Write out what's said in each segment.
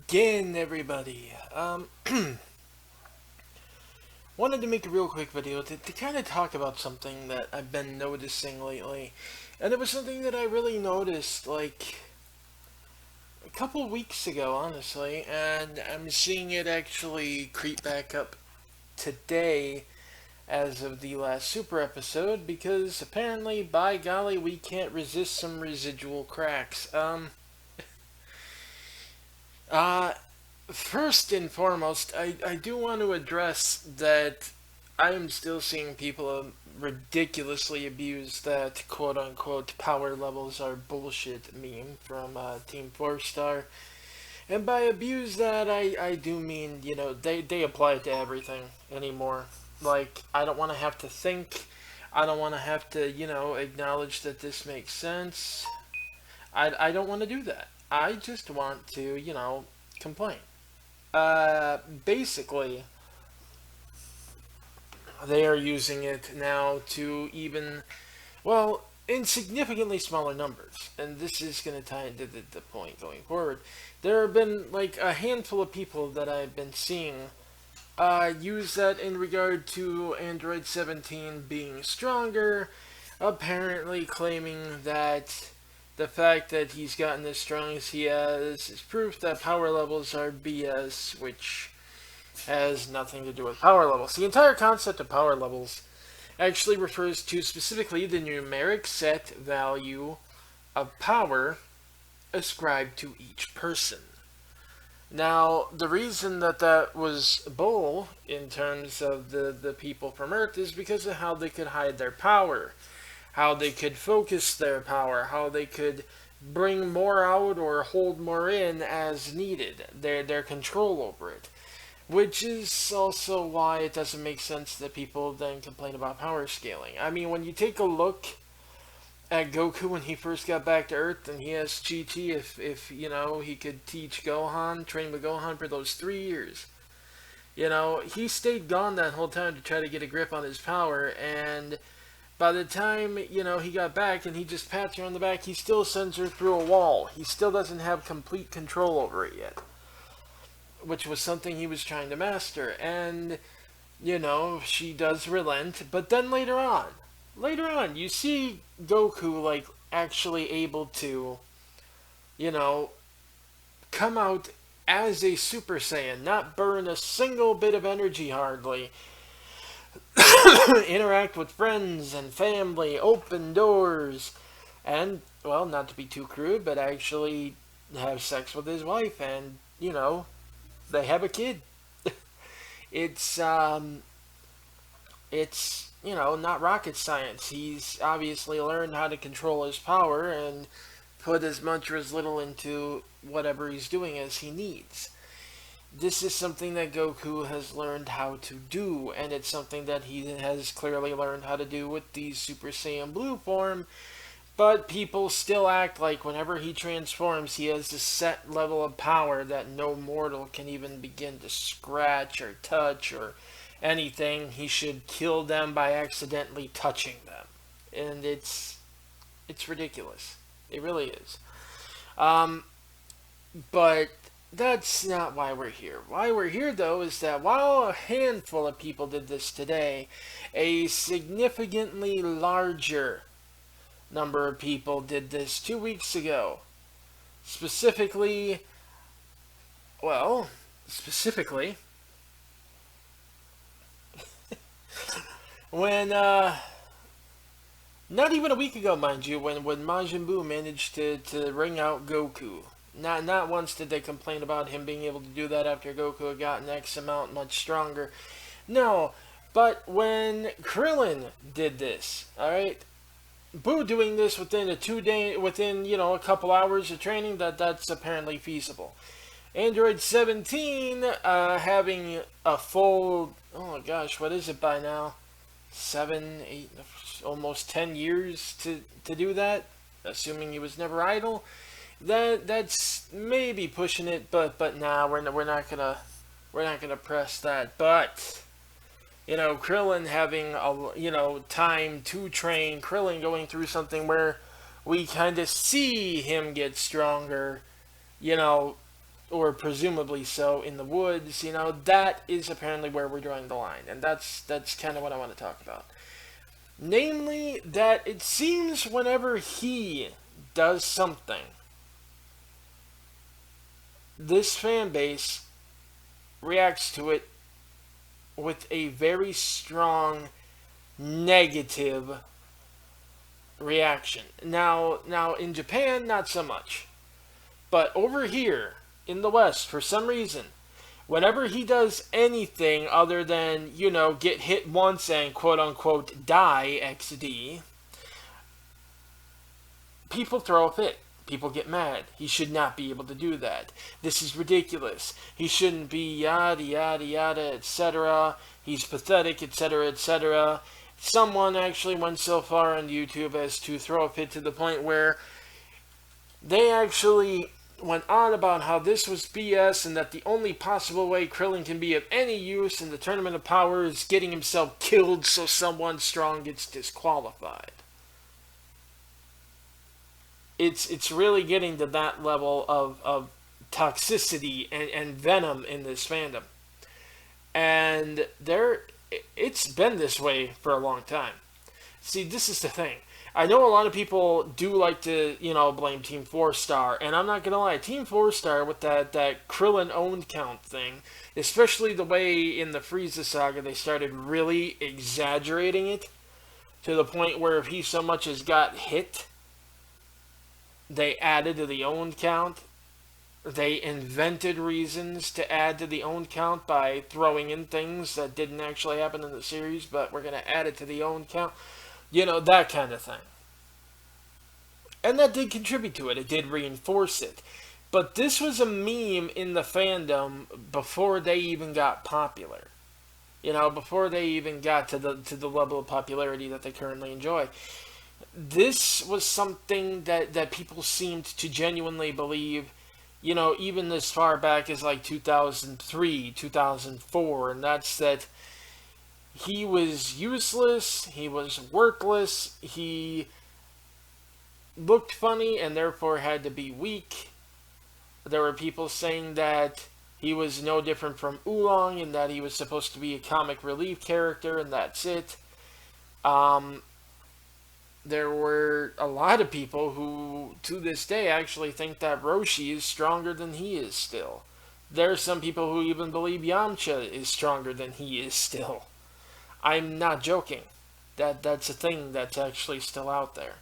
again, everybody. Wanted to make a real quick video to kind of talk about something that I've been noticing lately. And it was something that I really noticed, like, a couple weeks ago, honestly. And I'm seeing it actually creep back up today as of the last Super episode, because apparently, by golly, we can't resist some residual cracks. Uh, First and foremost, I do want to address that I am still seeing people ridiculously abuse that quote unquote power levels are bullshit meme from Team 4 Star. And by abuse that, I do mean, they apply it to everything anymore. Like, I don't want to have to think. I don't want to have to, acknowledge that this makes sense. I don't want to do that. I just want to, complain. Basically, they are using it now to even, well, in significantly smaller numbers. And this is going to tie into the point going forward. There have been like a handful of people that I've been seeing use that in regard to Android 17 being stronger, apparently claiming that the fact that he's gotten as strong as he has is proof that power levels are BS, which has nothing to do with power levels. The entire concept of power levels actually refers to specifically the numeric set value of power ascribed to each person. Now, the reason that was bull in terms of the people from Earth is because of how they could hide their power, how they could focus their power, how they could bring more out or hold more in as needed, their control over it. Which is also why it doesn't make sense that people then complain about power scaling. I mean, when you take a look at Goku when he first got back to Earth and he has GT, if he could teach Gohan, train with Gohan for those 3 years. He stayed gone that whole time to try to get a grip on his power, and by the time, he got back and he just pats her on the back, he still sends her through a wall. He still doesn't have complete control over it yet, which was something he was trying to master. And, she does relent, but then later on, you see Goku, like, actually able to, you know, come out as a Super Saiyan, not burn a single bit of energy hardly, interact with friends and family, open doors, and, well, not to be too crude, but actually have sex with his wife, and, they have a kid. It's, not rocket science. He's obviously learned how to control his power and put as much or as little into whatever he's doing as he needs. This is something that Goku has learned how to do, and it's something that he has clearly learned how to do with the Super Saiyan Blue form, but people still act like whenever he transforms, he has a set level of power that no mortal can even begin to scratch or touch or anything. He should kill them by accidentally touching them. And it's ridiculous. It really is. Um, but that's not why we're here. Why we're here, though, is that while a handful of people did this today, a significantly larger number of people did this 2 weeks ago. Specifically, well, specifically, when, not even a week ago, mind you, when Majin Buu managed to ring out Goku. Not once did they complain about him being able to do that after Goku had gotten X amount much stronger. No, but when Krillin did this, alright? Boo doing this within a couple hours of training, that's apparently feasible. Android 17 having a full, oh my gosh, what is it by now? 7, 8, almost 10 years to do that, assuming he was never idle. That's maybe pushing it, but nah, we're not gonna press that. But Krillin having time to train, Krillin going through something where we kind of see him get stronger, or presumably so, in the woods, that is apparently where we're drawing the line. And that's kind of what I want to talk about. Namely, that it seems whenever he does something, this fan base reacts to it with a very strong negative reaction. Now in Japan, not so much. But over here in the West, for some reason, whenever he does anything other than, get hit once and quote unquote die XD, people throw a fit. People get mad. He should not be able to do that. This is ridiculous. He shouldn't be yada yada yada, etc. He's pathetic, etc., etc. Someone actually went so far on YouTube as to throw a fit to the point where they actually went on about how this was BS and that the only possible way Krillin can be of any use in the Tournament of Power is getting himself killed so someone strong gets disqualified. It's really getting to that level of toxicity and venom in this fandom. And it's been this way for a long time. See, this is the thing. I know a lot of people do like to, blame Team 4-Star, and I'm not going to lie, Team 4-Star with that Krillin owned count thing, especially the way in the Frieza saga they started really exaggerating it to the point where if he so much as got hit, they added to the owned count. They invented reasons to add to the owned count by throwing in things that didn't actually happen in the series, but we're going to add it to the owned count. That kind of thing. And that did contribute to it. It did reinforce it. But this was a meme in the fandom before they even got popular. Before they even got to the level of popularity that they currently enjoy. This was something that people seemed to genuinely believe, even as far back as like 2003, 2004, and that's that he was useless, he was worthless, he looked funny and therefore had to be weak. There were people saying that he was no different from Oolong and that he was supposed to be a comic relief character and that's it. There were a lot of people who, to this day, actually think that Roshi is stronger than he is still. There are some people who even believe Yamcha is stronger than he is still. I'm not joking. That's a thing that's actually still out there.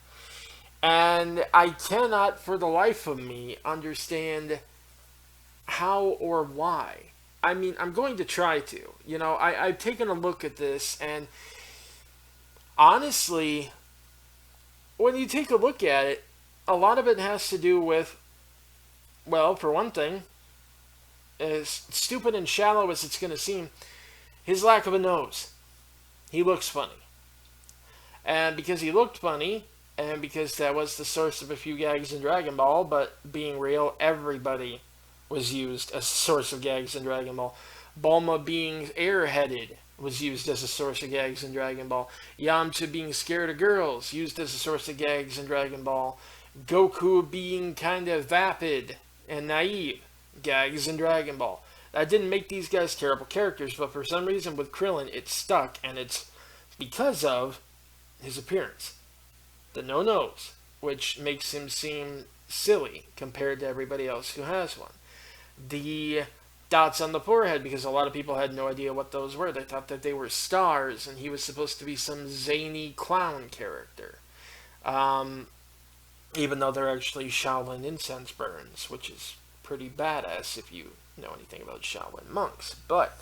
And I cannot, for the life of me, understand how or why. I mean, I'm going to try to. I've taken a look at this, and honestly, when you take a look at it, a lot of it has to do with, well, for one thing, as stupid and shallow as it's going to seem, his lack of a nose. He looks funny. And because he looked funny, and because that was the source of a few gags in Dragon Ball, but being real, everybody was used as a source of gags in Dragon Ball. Bulma being airheaded was used as a source of gags in Dragon Ball. Yamcha being scared of girls, used as a source of gags in Dragon Ball. Goku being kind of vapid and naive, gags in Dragon Ball. That didn't make these guys terrible characters, but for some reason with Krillin, it stuck, and it's because of his appearance. The no nose, which makes him seem silly compared to everybody else who has one. The dots on the forehead, because a lot of people had no idea what those were. They thought that they were stars, and he was supposed to be some zany clown character. Even though they're actually Shaolin incense burns, which is pretty badass if you know anything about Shaolin monks. But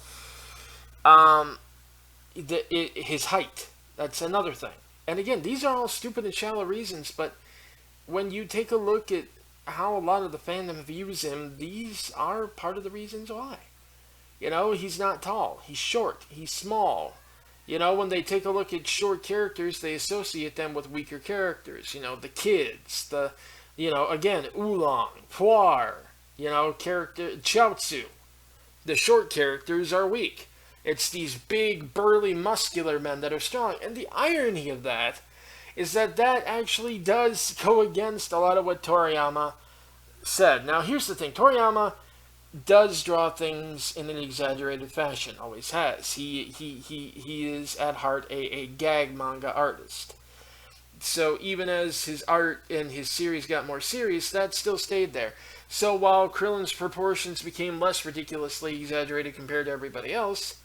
his height, that's another thing. And again, these are all stupid and shallow reasons, but when you take a look at how a lot of the fandom views him, these are part of the reasons why. He's not tall, he's short, he's small. When they take a look at short characters, they associate them with weaker characters. The kids, again, Oolong, Puar, character, Chiaotzu. The short characters are weak. It's these big, burly, muscular men that are strong. And the irony of that is that actually does go against a lot of what Toriyama said. Now, here's the thing. Toriyama does draw things in an exaggerated fashion. Always has. He is at heart a gag manga artist. So even as his art and his series got more serious, that still stayed there. So while Krillin's proportions became less ridiculously exaggerated compared to everybody else,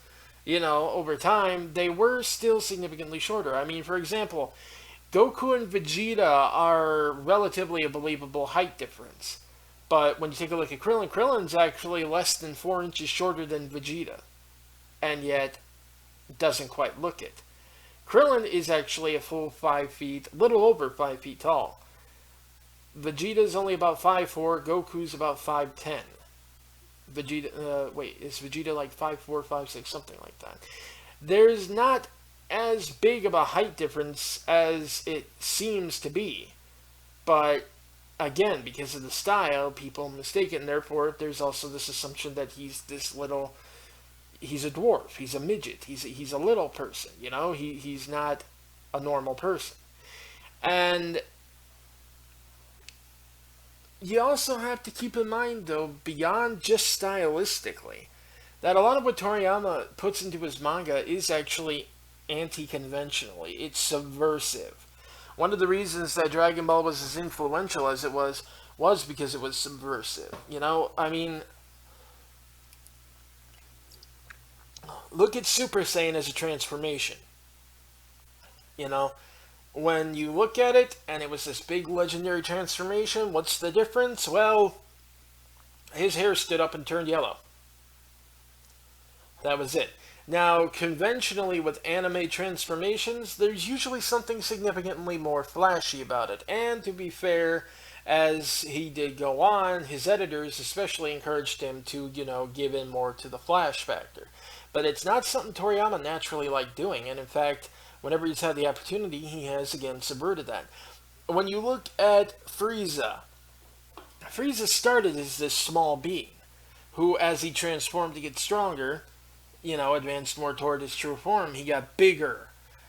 over time, they were still significantly shorter. I mean, for example, Goku and Vegeta are relatively a believable height difference. But when you take a look at Krillin, Krillin's actually less than 4 inches shorter than Vegeta. And yet, doesn't quite look it. Krillin is actually a full 5 feet, a little over 5 feet tall. Vegeta's only about 5'4", Goku's about 5'10". Is Vegeta like 5'4", 5'6", something like that? There's not as big of a height difference as it seems to be. But, again, because of the style, people mistake it, and therefore there's also this assumption that he's a dwarf, he's a midget, he's a little person, he's not a normal person. And you also have to keep in mind, though, beyond just stylistically, that a lot of what Toriyama puts into his manga is actually anti-conventionally. It's subversive. One of the reasons that Dragon Ball was as influential as it was because it was subversive. I mean, look at Super Saiyan as a transformation. When you look at it, and it was this big legendary transformation, what's the difference? Well, his hair stood up and turned yellow. That was it. Now, conventionally with anime transformations, there's usually something significantly more flashy about it. And to be fair, as he did go on, his editors especially encouraged him to, give in more to the flash factor. But it's not something Toriyama naturally liked doing, and in fact, whenever he's had the opportunity, he has again subverted that. When you look at Frieza started as this small being, who, as he transformed to get stronger, advanced more toward his true form. He got bigger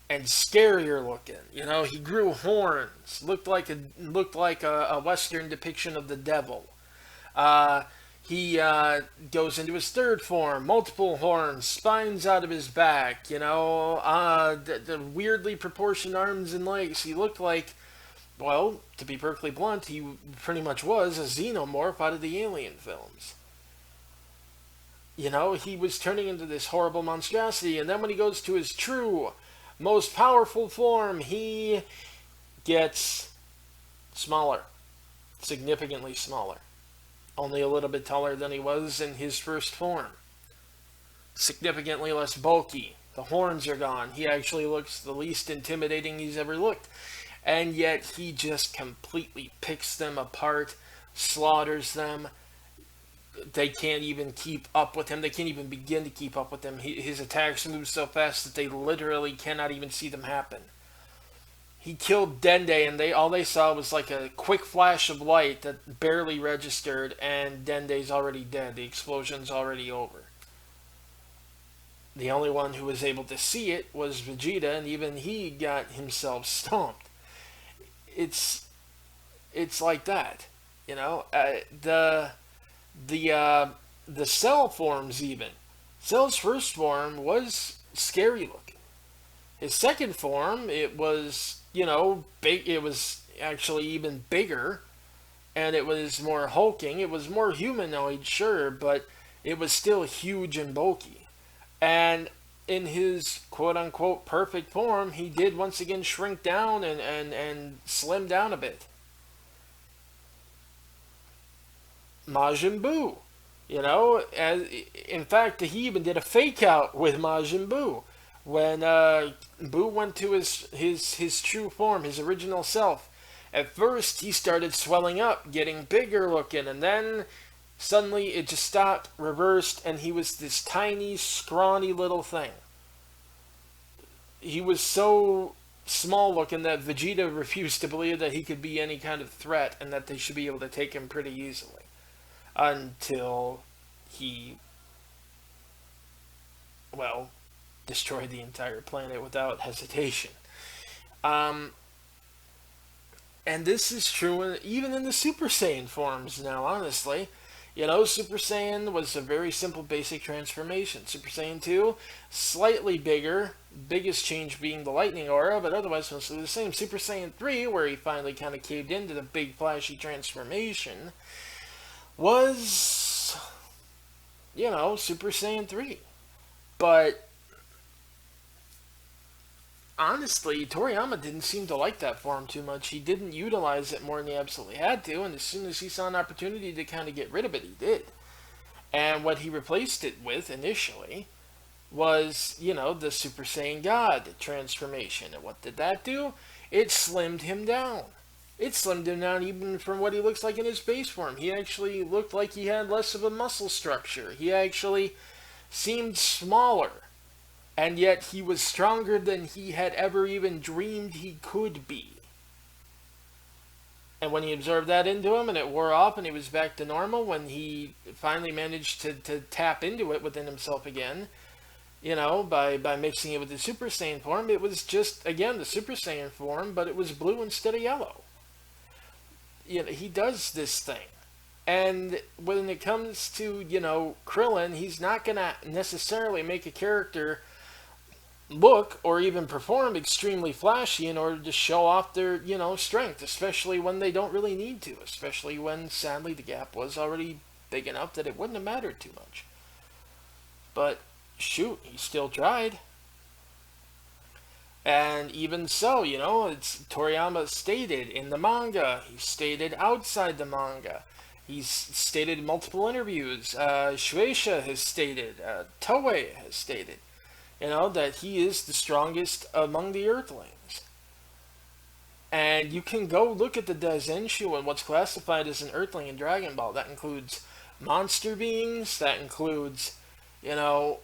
and scarier looking. He grew horns, looked like a Western depiction of the devil. He goes into his third form, multiple horns, spines out of his back, the weirdly proportioned arms and legs. He looked like, well, to be perfectly blunt, he pretty much was a xenomorph out of the Alien films. He was turning into this horrible monstrosity, and then when he goes to his true, most powerful form, he gets smaller. Significantly smaller. Only a little bit taller than he was in his first form. Significantly less bulky. The horns are gone. He actually looks the least intimidating he's ever looked. And yet he just completely picks them apart, slaughters them. They can't even keep up with him. They can't even begin to keep up with him. His attacks move so fast that they literally cannot even see them happen. He killed Dende, and all they saw was like a quick flash of light that barely registered, and Dende's already dead. The explosion's already over. The only one who was able to see it was Vegeta, and even he got himself stomped. It's like that, the Cell forms even. Cell's first form was scary looking. His second form, it was, big. It was actually even bigger, and it was more hulking. It was more humanoid, sure, but it was still huge and bulky. And in his quote-unquote perfect form, he did once again shrink down and slim down a bit. Majin Buu. In fact, he even did a fake out with Majin Buu. When Buu went to his true form, his original self, at first he started swelling up, getting bigger looking, and then suddenly it just stopped, reversed, and he was this tiny, scrawny little thing. He was so small looking that Vegeta refused to believe that he could be any kind of threat and that they should be able to take him pretty easily. Until he, destroyed the entire planet without hesitation. And this is true even in the Super Saiyan forms now, honestly. Super Saiyan was a very simple basic transformation. Super Saiyan 2, slightly bigger, biggest change being the lightning aura, but otherwise mostly the same. Super Saiyan 3, where he finally kind of caved into the big flashy transformation, was, Super Saiyan 3. But honestly, Toriyama didn't seem to like that form too much. He didn't utilize it more than he absolutely had to, and as soon as he saw an opportunity to kind of get rid of it, he did. And what he replaced it with initially was, the Super Saiyan God transformation. And what did that do? It slimmed him down. It slimmed him down even from what he looks like in his base form. He actually looked like he had less of a muscle structure. He actually seemed smaller. And yet he was stronger than he had ever even dreamed he could be. And when he absorbed that into him and it wore off and he was back to normal, when he finally managed to tap into it within himself again, by mixing it with the Super Saiyan form, it was just, again, the Super Saiyan form, but it was blue instead of yellow. He does this thing. And when it comes to, Krillin, he's not going to necessarily make a character look or even perform extremely flashy in order to show off their, strength, especially when they don't really need to, especially when, sadly, the gap was already big enough that it wouldn't have mattered too much. But, shoot, he still tried. And even so, it's Toriyama stated in the manga, he stated outside the manga, he's stated in multiple interviews, Shueisha has stated, Toei has stated, that he is the strongest among the Earthlings. And you can go look at the Daizenshu and what's classified as an Earthling in Dragon Ball. That includes monster beings, that includes, it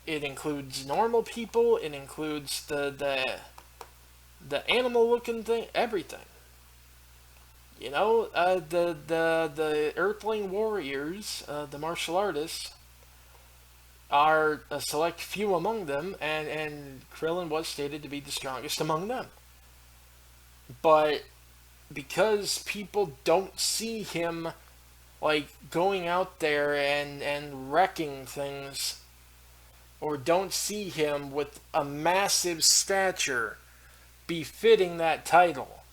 includes normal people, it includes the animal-looking thing, everything. The Earthling warriors, the martial artists, are a select few among them, and Krillin was stated to be the strongest among them. But because people don't see him, going out there and wrecking things, or don't see him with a massive stature befitting that title,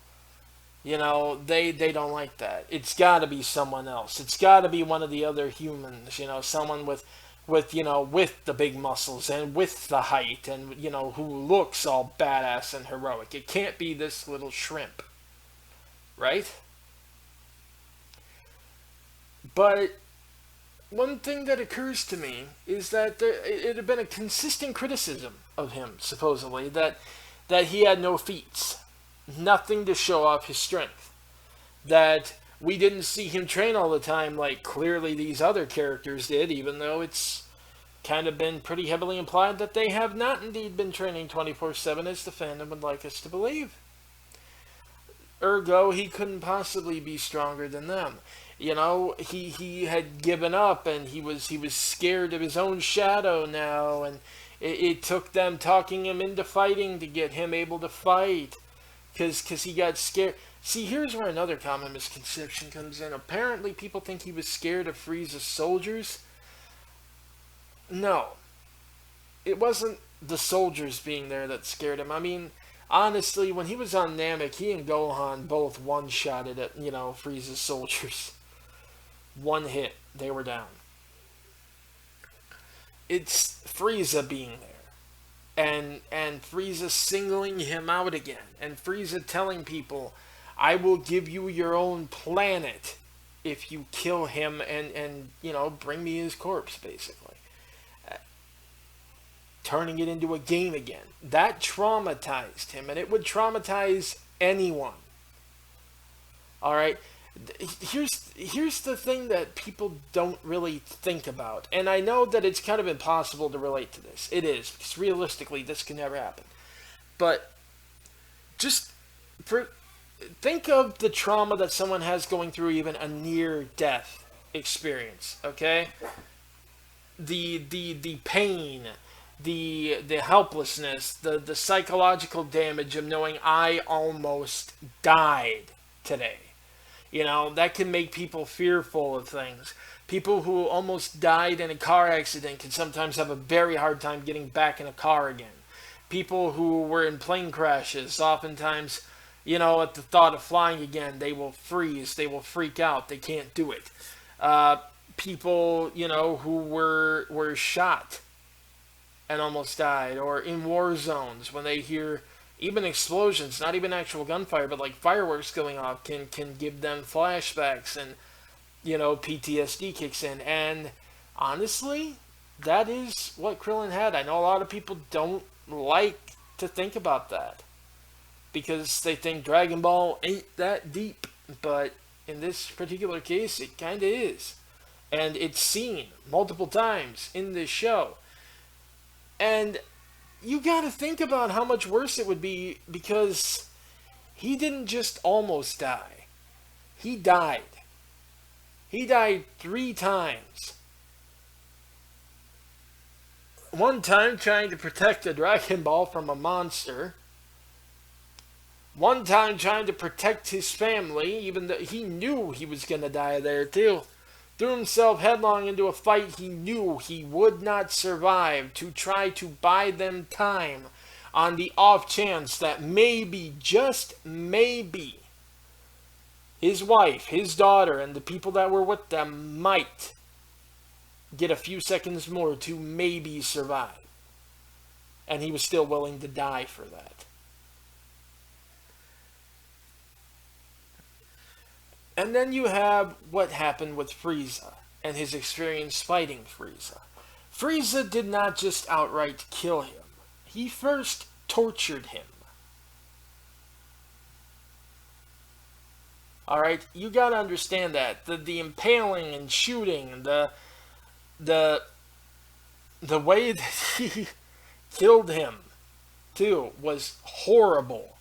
they don't like that. It's got to be someone else. It's got to be one of the other humans, someone with the big muscles and with the height and, who looks all badass and heroic. It can't be this little shrimp. Right? But one thing that occurs to me is that it had been a consistent criticism of him, supposedly, that he had no feats. Nothing to show off his strength. That we didn't see him train all the time like clearly these other characters did, even though it's kind of been pretty heavily implied that they have not indeed been training 24/7 as the fandom would like us to believe. Ergo, he couldn't possibly be stronger than them. He had given up and he was scared of his own shadow now, and it took them talking him into fighting to get him able to fight because he got scared. See, here's where another common misconception comes in. Apparently, people think he was scared of Frieza's soldiers. No. It wasn't the soldiers being there that scared him. I mean, honestly, when he was on Namek, he and Gohan both one-shotted at, Frieza's soldiers. One hit. They were down. It's Frieza being there. And Frieza singling him out again. And Frieza telling people, I will give you your own planet if you kill him and bring me his corpse, basically. Turning it into a game again. That traumatized him, and it would traumatize anyone. Alright? Here's the thing that people don't really think about. And I know that it's kind of impossible to relate to this. It is, because realistically, this can never happen. But just think of the trauma that someone has going through even a near-death experience, okay? The pain, the helplessness, the psychological damage of knowing I almost died today. That can make people fearful of things. People who almost died in a car accident can sometimes have a very hard time getting back in a car again. People who were in plane crashes, oftentimes, at the thought of flying again, they will freeze, they will freak out, they can't do it. Uh, People, who were shot and almost died, or in war zones when they hear even explosions, not even actual gunfire, but like fireworks going off, can give them flashbacks, and PTSD kicks in. And honestly, that is what Krillin had. I know a lot of people don't like to think about that because they think Dragon Ball ain't that deep, but in this particular case, it kind of is. And it's seen multiple times in this show. And you gotta think about how much worse it would be, because he didn't just almost die. He died. He died 3 times. One time trying to protect a Dragon Ball from a monster. One time trying to protect his family, even though he knew he was gonna die there too. Threw himself headlong into a fight he knew he would not survive, to try to buy them time on the off chance that maybe, just maybe, his wife, his daughter, and the people that were with them might get a few seconds more to maybe survive. And he was still willing to die for that. And then you have what happened with Frieza and his experience fighting Frieza. Frieza did not just outright kill him. He first tortured him. Alright, you gotta understand that. The impaling and shooting, the way that he killed him, too, was horrible.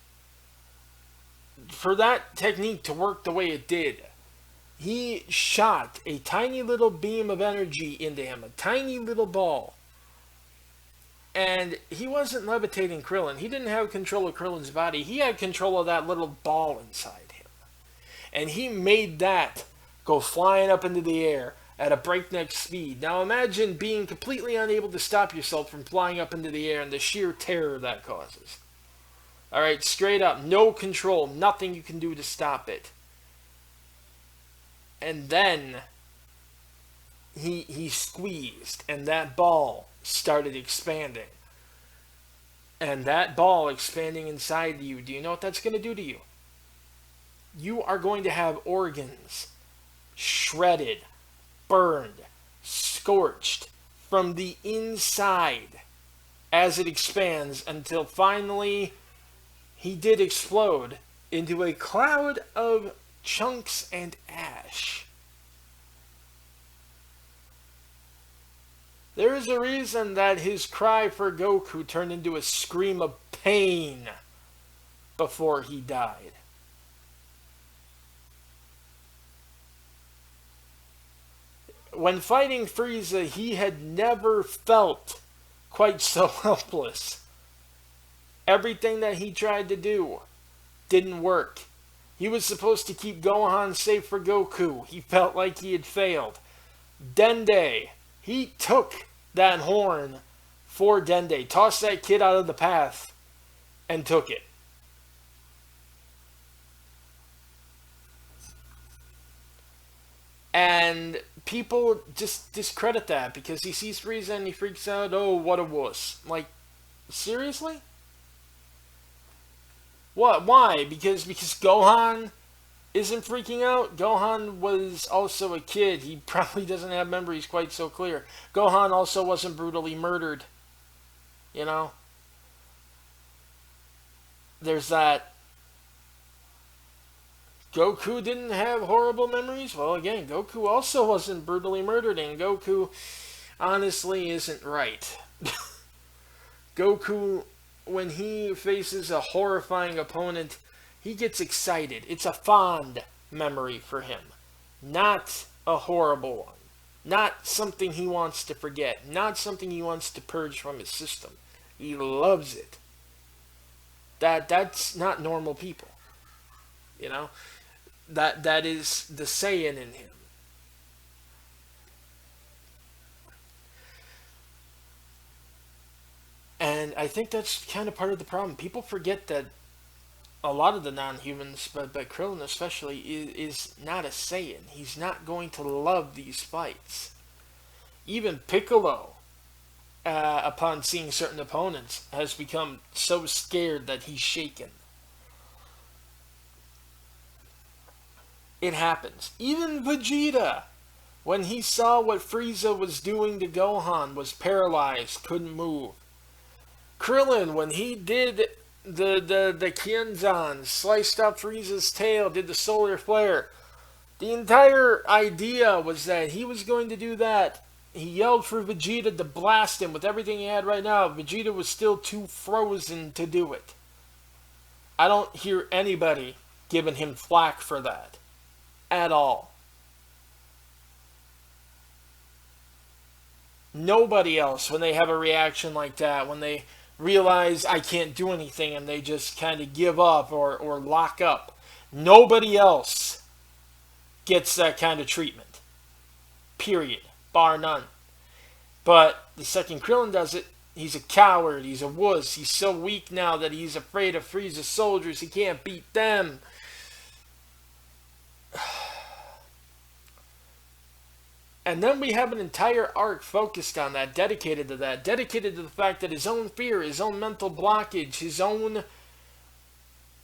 For that technique to work the way it did, he shot a tiny little beam of energy into him, a tiny little ball. And he wasn't levitating Krillin. He didn't have control of Krillin's body. He had control of that little ball inside him. And he made that go flying up into the air at a breakneck speed. Now imagine being completely unable to stop yourself from flying up into the air and the sheer terror that causes. Alright, straight up, no control, nothing you can do to stop it. And then he squeezed, and that ball started expanding. And that ball expanding inside you, do you know what that's going to do to you? You are going to have organs shredded, burned, scorched from the inside as it expands, until finally he did explode into a cloud of chunks and ash. There is a reason that his cry for Goku turned into a scream of pain before he died. When fighting Frieza, he had never felt quite so helpless. Everything that he tried to do didn't work. He was supposed to keep Gohan safe for Goku. He felt like he had failed. Dende, he took that horn for Dende, tossed that kid out of the path, and took it. And people just discredit that because he sees Frieza and he freaks out, oh, what a wuss. Like, seriously? What? Why? Because Gohan isn't freaking out? Gohan was also a kid. He probably doesn't have memories quite so clear. Gohan also wasn't brutally murdered. There's that. Goku didn't have horrible memories? Well, again, Goku also wasn't brutally murdered, and Goku honestly isn't right. Goku, when he faces a horrifying opponent, he gets excited. It's a fond memory for him, not a horrible one. Not something he wants to forget, not something he wants to purge from his system. He loves it. That's not normal people. That is the Saiyan in him. And I think that's kind of part of the problem. People forget that a lot of the non-humans, but Krillin especially, is not a Saiyan. He's not going to love these fights. Even Piccolo, upon seeing certain opponents, has become so scared that he's shaken. It happens. Even Vegeta, when he saw what Frieza was doing to Gohan, was paralyzed, couldn't move. Krillin, when he did the Kienzan, sliced up Frieza's tail, did the solar flare, the entire idea was that he was going to do that. He yelled for Vegeta to blast him with everything he had right now. Vegeta was still too frozen to do it. I don't hear anybody giving him flack for that. At all. Nobody else, when they have a reaction like that, when they realize I can't do anything and they just kind of give up or lock up, nobody else gets that kind of treatment. Period. Bar none. But the second Krillin does it, he's a coward, he's a wuss, he's so weak now that he's afraid of Frieza's soldiers, he can't beat them. And then we have an entire arc focused on that, dedicated to that, dedicated to the fact that his own fear, his own mental blockage, his own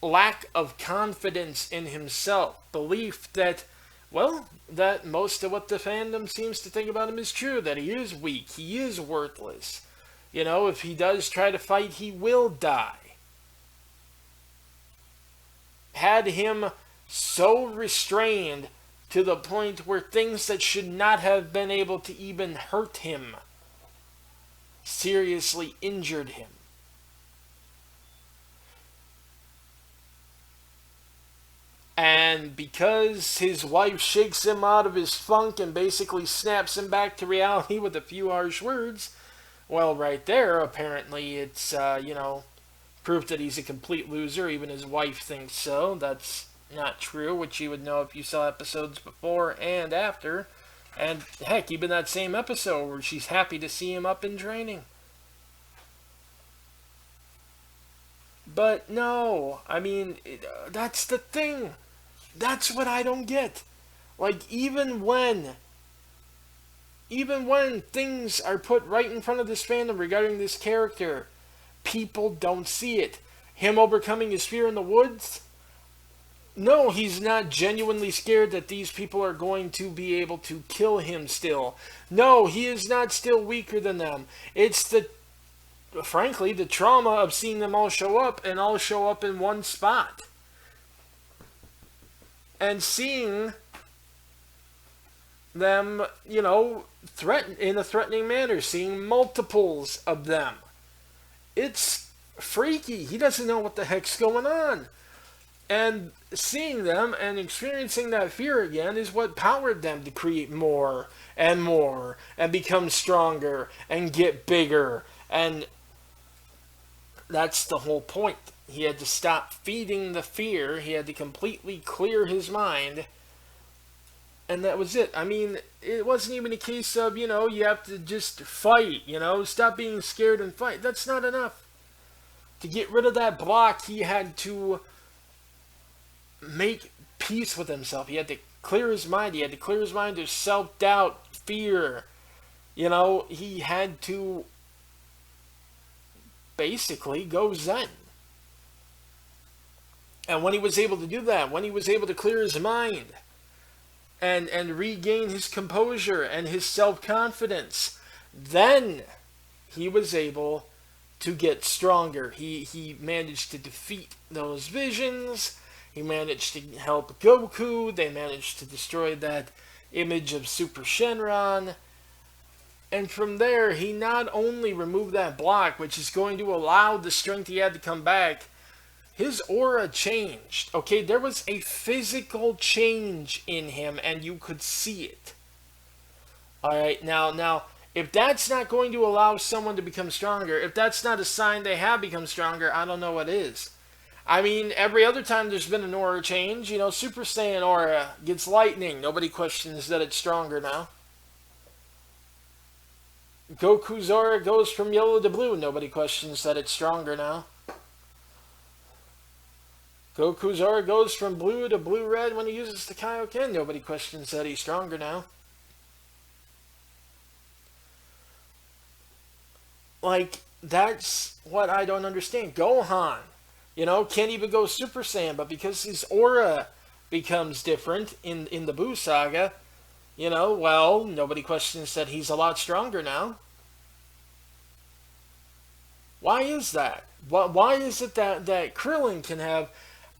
lack of confidence in himself, belief that, well, that most of what the fandom seems to think about him is true, that he is weak, he is worthless. You know, if he does try to fight, he will die. Had him so restrained to the point where things that should not have been able to even hurt him seriously injured him. And because his wife shakes him out of his funk and basically snaps him back to reality with a few harsh words, well, right there, apparently it's, proof that he's a complete loser. Even his wife thinks so. That's not true, which you would know if you saw episodes before and after. And heck, even that same episode where she's happy to see him up in training. But no, I mean, that's the thing. That's what I don't get. Like, even when things are put right in front of this fandom regarding this character, people don't see it. Him overcoming his fear in the woods? No, he's not genuinely scared that these people are going to be able to kill him still. No, he is not still weaker than them. It's frankly, the trauma of seeing them all show up and all show up in one spot. And seeing them, threaten in a threatening manner, seeing multiples of them. It's freaky. He doesn't know what the heck's going on. And seeing them and experiencing that fear again is what powered them to create more and become stronger and get bigger. And that's the whole point. He had to stop feeding the fear. He had to completely clear his mind. And that was it. I mean, it wasn't even a case of, you have to just fight, stop being scared and fight. That's not enough. To get rid of that block, he had to make peace with himself. He had to clear his mind. He had to clear his mind of self-doubt, fear. He had to basically go zen. And when he was able to do that, when he was able to clear his mind and regain his composure and his self-confidence, then he was able to get stronger. He managed to defeat those visions. He managed to help Goku. They managed to destroy that image of Super Shenron. And from there, he not only removed that block, which is going to allow the strength he had to come back, his aura changed. Okay, there was a physical change in him, and you could see it. Alright, now, if that's not going to allow someone to become stronger, if that's not a sign they have become stronger, I don't know what is. I mean, every other time there's been an aura change, Super Saiyan aura gets lightning. Nobody questions that it's stronger now. Goku's aura goes from yellow to blue. Nobody questions that it's stronger now. Goku's aura goes from blue to blue-red when he uses the Kaioken. Nobody questions that he's stronger now. Like, that's what I don't understand. Gohan, can't even go Super Saiyan, but because his aura becomes different in the Buu saga, well, nobody questions that he's a lot stronger now. Why is that? Why is it that Krillin can have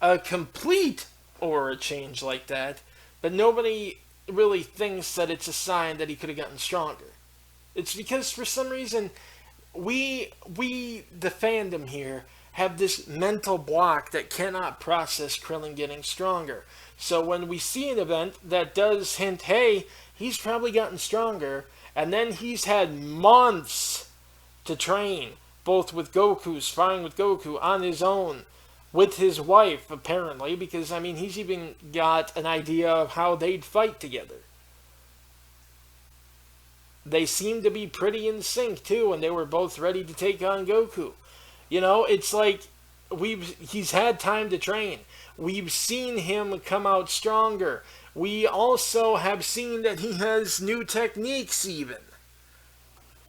a complete aura change like that, but nobody really thinks that it's a sign that he could have gotten stronger? It's because for some reason we the fandom here have this mental block that cannot process Krillin getting stronger. So when we see an event that does hint, hey, he's probably gotten stronger, and then he's had months to train, both with Goku, sparring with Goku on his own, with his wife, apparently, because, I mean, he's even got an idea of how they'd fight together. They seem to be pretty in sync, too, and they were both ready to take on Goku. It's like he's had time to train. We've seen him come out stronger. We also have seen that he has new techniques, even.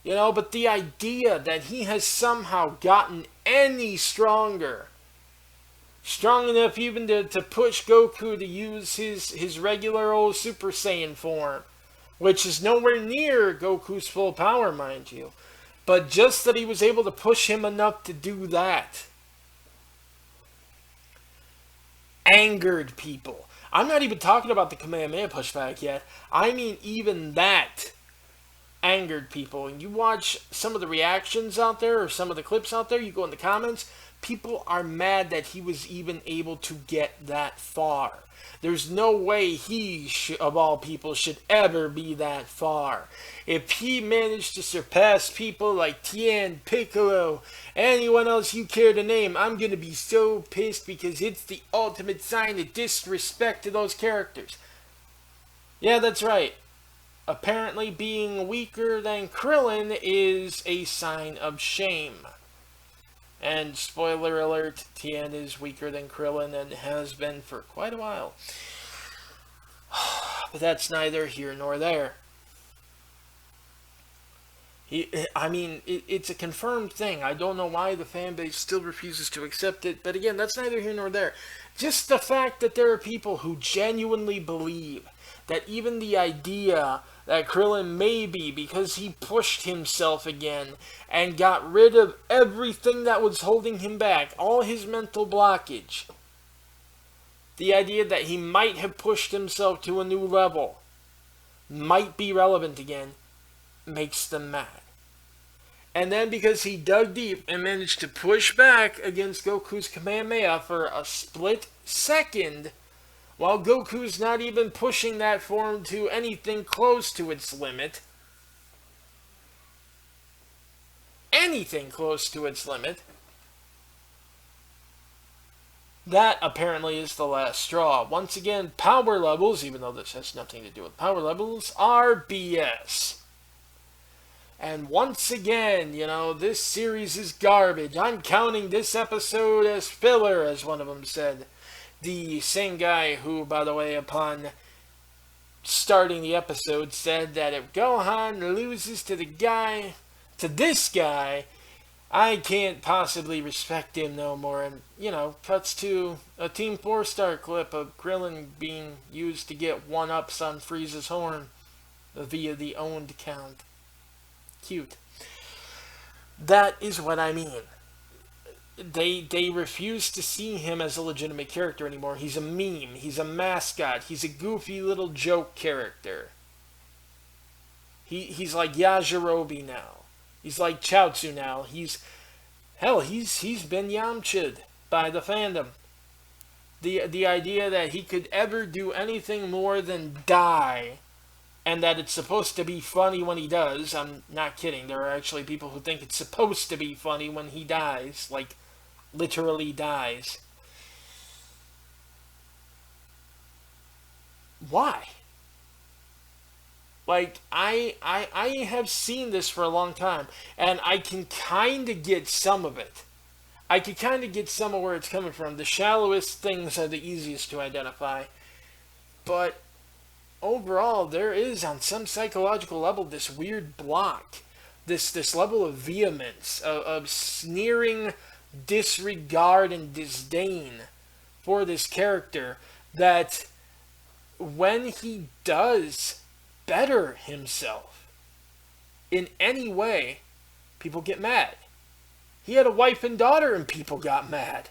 But the idea that he has somehow gotten any stronger, strong enough even to push Goku to use his regular old Super Saiyan form, which is nowhere near Goku's full power, mind you, but just that he was able to push him enough to do that, angered people. I'm not even talking about the Kamehameha pushback yet. I mean, even that angered people. And you watch some of the reactions out there, or some of the clips out there, you go in the comments, people are mad that he was even able to get that far. There's no way he, of all people, should ever be that far. If he managed to surpass people like Tien, Piccolo, anyone else you care to name, I'm going to be so pissed because it's the ultimate sign of disrespect to those characters. Yeah, that's right. Apparently being weaker than Krillin is a sign of shame. And spoiler alert, Tien is weaker than Krillin and has been for quite a while. But that's neither here nor there. It's a confirmed thing. I don't know why the fanbase still refuses to accept it. But again, that's neither here nor there. Just the fact that there are people who genuinely believe that even the idea that Krillin may be, because he pushed himself again and got rid of everything that was holding him back, all his mental blockage, the idea that he might have pushed himself to a new level, might be relevant again, makes them mad. And then because he dug deep and managed to push back against Goku's Kamehameha for a split second, while Goku's not even pushing that form to anything close to its limit. Anything close to its limit. That apparently is the last straw. Once again, power levels, even though this has nothing to do with power levels, are BS. And once again, this series is garbage. I'm counting this episode as filler, as one of them said. The same guy who, by the way, upon starting the episode, said that if Gohan loses to this guy, I can't possibly respect him no more. And, cuts to a Team 4-star clip of Krillin being used to get one-ups on Frieza's horn via the owned count. Cute. That is what I mean. They refuse to see him as a legitimate character anymore. He's a meme. He's a mascot. He's a goofy little joke character. He's like Yajirobe now. He's like Chaozu now. He's been Yamcha'd by the fandom. The idea that he could ever do anything more than die, and that it's supposed to be funny when he does. I'm not kidding. There are actually people who think it's supposed to be funny when he dies. Like, literally dies. Why? Like, I have seen this for a long time, and I can kind of get some of it. I can kind of get some of where it's coming from. The shallowest things are the easiest to identify. But overall, there is, on some psychological level, this weird block. This level of vehemence, of sneering disregard and disdain for this character that when he does better himself in any way, people get mad. He had a wife and daughter and people got mad.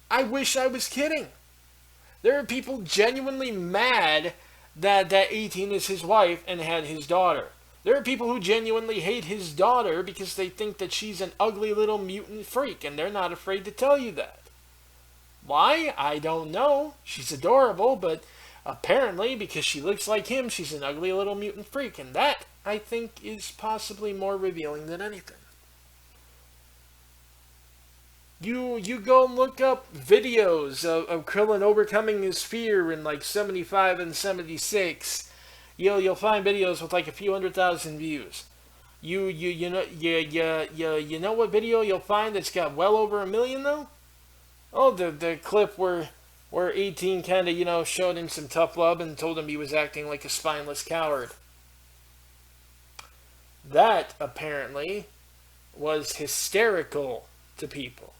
I wish I was kidding. There are people genuinely mad that 18 is his wife and had his daughter. There are people who genuinely hate his daughter because they think that she's an ugly little mutant freak, and they're not afraid to tell you that. Why? I don't know. She's adorable, but apparently, because she looks like him, she's an ugly little mutant freak, and that, I think, is possibly more revealing than anything. You go and look up videos of Krillin overcoming his fear in like 75 and 76. You'll find videos with like a few 100,000 views. You know what video you'll find that's got well over 1 million though? Oh, the clip where 18 kind of showed him some tough love and told him he was acting like a spineless coward. That apparently was hysterical to people.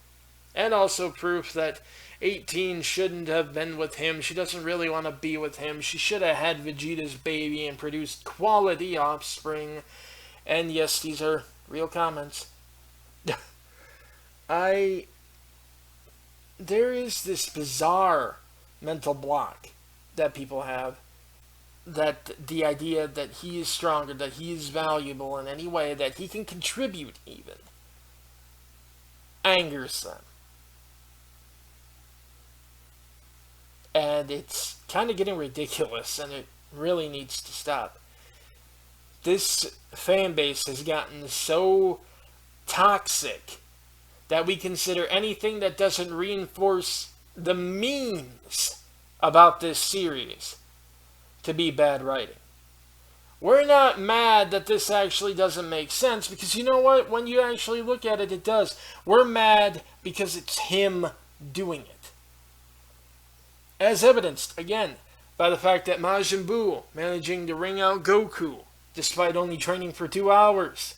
And also proof that 18 shouldn't have been with him. She doesn't really want to be with him. She should have had Vegeta's baby and produced quality offspring. And yes, these are real comments. There is this bizarre mental block that people have. That the idea that he is stronger, that he is valuable in any way, that he can contribute even, angers them. And it's kind of getting ridiculous, and it really needs to stop. This fan base has gotten so toxic that we consider anything that doesn't reinforce the memes about this series to be bad writing. We're not mad that this actually doesn't make sense, because you know what? When you actually look at it, it does. We're mad because it's him doing it. As evidenced, again, by the fact that Majin Buu managing to ring out Goku despite only training for 2 hours.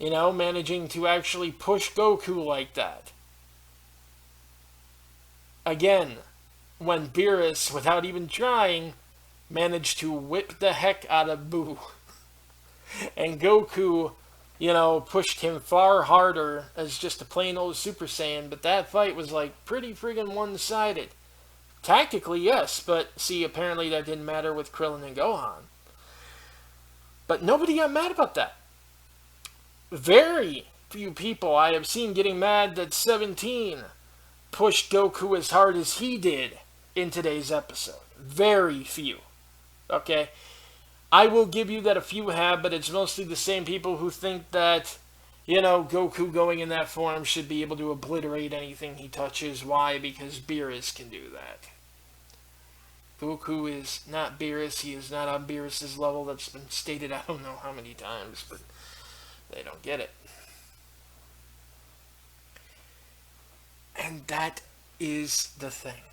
Managing to actually push Goku like that. Again, when Beerus, without even trying, managed to whip the heck out of Buu. And Goku, pushed him far harder as just a plain old Super Saiyan, but that fight was like pretty friggin' one-sided. Tactically, yes, but see, apparently that didn't matter with Krillin and Gohan. But nobody got mad about that. Very few people I have seen getting mad that 17 pushed Goku as hard as he did in today's episode. Very few. Okay? I will give you that a few have, but it's mostly the same people who think that, Goku going in that form should be able to obliterate anything he touches. Why? Because Beerus can do that. Goku is not Beerus. He is not on Beerus' level. That's been stated I don't know how many times, but they don't get it. And that is the thing.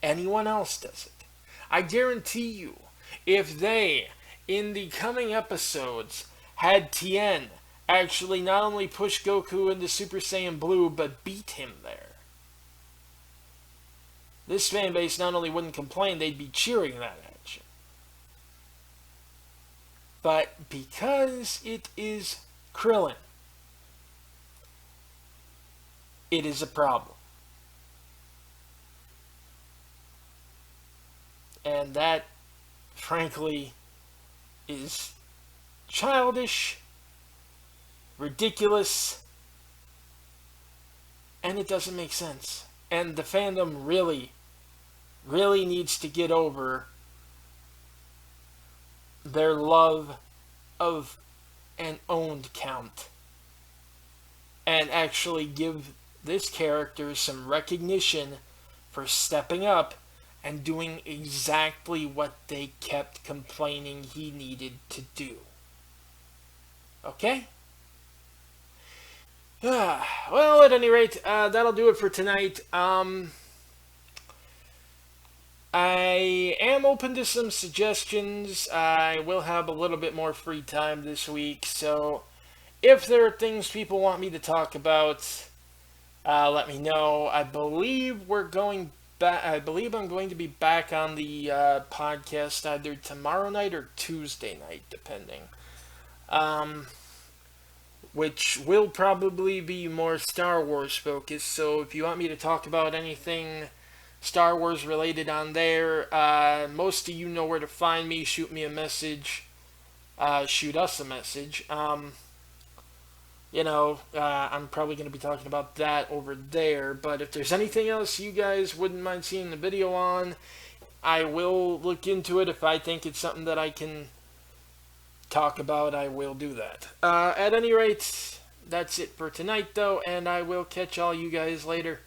Anyone else does it. I guarantee you, if they, in the coming episodes, had Tien actually not only push Goku into Super Saiyan Blue, but beat him there, this fan base not only wouldn't complain, they'd be cheering that action. But because it is Krillin, it is a problem. And that, frankly, is childish, ridiculous, and it doesn't make sense. And the fandom really needs to get over their love of an owned count and actually give this character some recognition for stepping up and doing exactly what they kept complaining he needed to do. Okay? Well, at any rate, that'll do it for tonight. I am open to some suggestions. I will have a little bit more free time this week, so if there are things people want me to talk about, let me know. I believe we're going back. I believe I'm going to be back on the podcast either tomorrow night or Tuesday night, depending. Which will probably be more Star Wars focused. So if you want me to talk about anything Star Wars related on there, most of you know where to find me. Shoot me a message. Shoot us a message. I'm probably going to be talking about that over there. But if there's anything else you guys wouldn't mind seeing the video on, I will look into it. If I think it's something that I can talk about, I will do that. At any rate, that's it for tonight, though, and I will catch all you guys later.